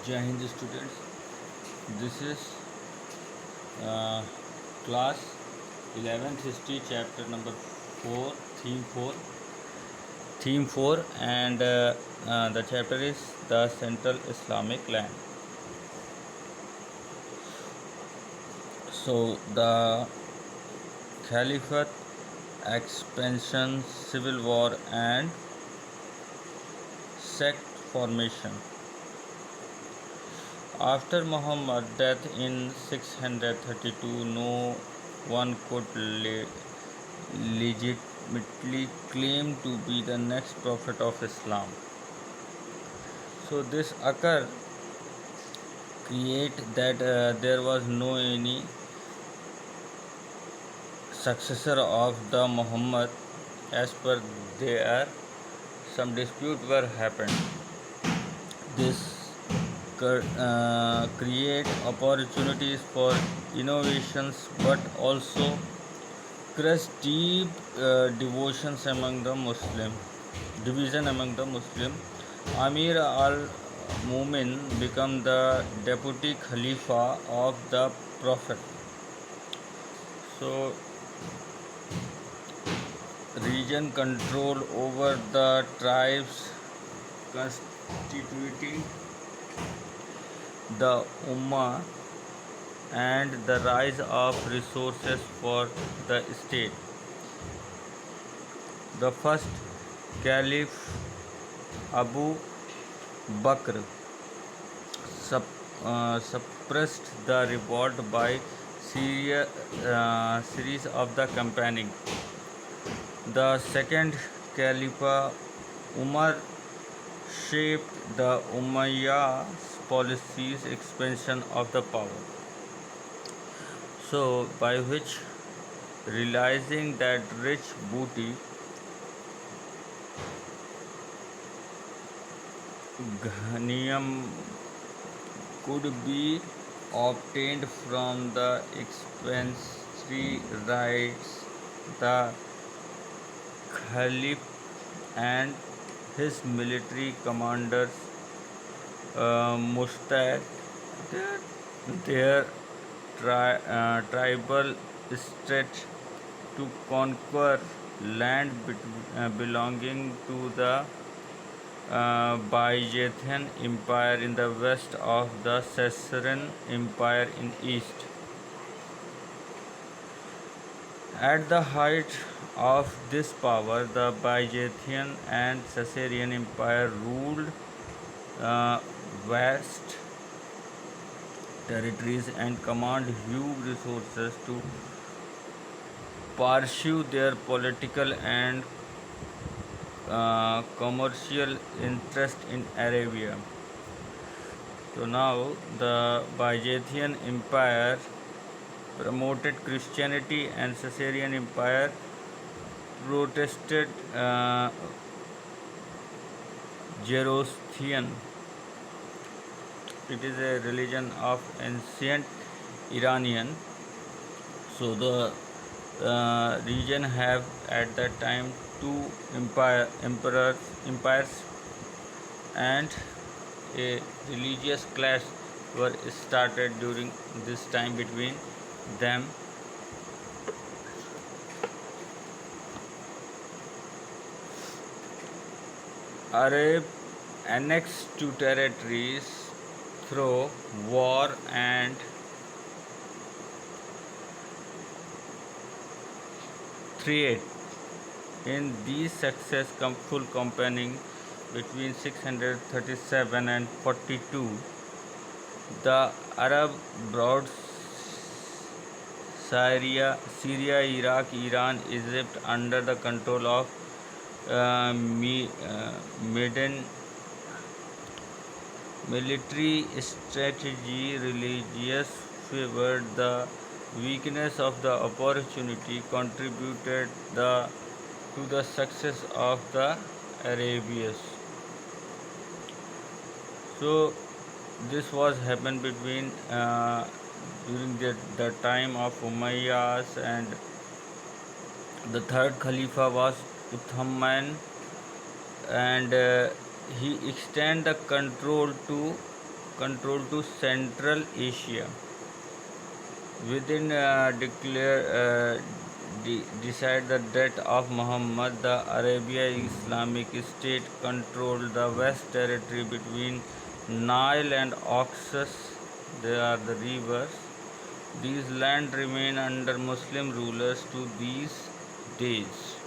Jai Hind students, this is uh, class 11th history chapter number 4, theme 4 and the chapter is the Central Islamic Land. So the Caliphate, expansion, civil war and sect formation. After Muhammad's death in 632, no one could legitimately claim to be the next prophet of Islam. So this occurred create that there was no any successor of the Muhammad as per there some dispute were happened. This create opportunities for innovations but also crush deep devotions among the division among the Muslim. Amir al-Mumin became the deputy Khalifa of the Prophet. So region control over the tribes constituting the Ummah and the rise of resources for the state. The first Caliph Abu Bakr suppressed the revolt by series of the campaigning. The second Caliph Umar shaped the Umayyad's policies expansion of the power. So by which realizing that rich booty ghaniyam could be obtained from the expansory rights, the Caliph and his military commanders mustered their tribal state to conquer land belonging to the Byzantine Empire in the west of the Caesarean Empire in east. At the height of this power, the Byzantine and Caesarean Empire ruled vast territories and command huge resources to pursue their political and commercial interest in Arabia. So now the Byzantine Empire promoted Christianity and Caesarean Empire protested Zoroastrian. It is a religion of ancient Iranian. So the region have at that time two empires and a religious clash were started during this time between them. Arab annexed to territories through war and threat. In these successful campaigning between 637 and 42, the Arab brought Syria, Iraq, Iran, Egypt under the control of Median military strategy. Religious favored the weakness of the opportunity contributed to the success of the Arabians. So this was happened between during the time of Umayyads, and the third Khalifa was Uthman, and he extended the control to control to Central Asia. Within decide the death of Muhammad, the Arabia Islamic State controlled the West Territory between Nile and Oxus. They are the rivers. These lands remain under Muslim rulers to these days.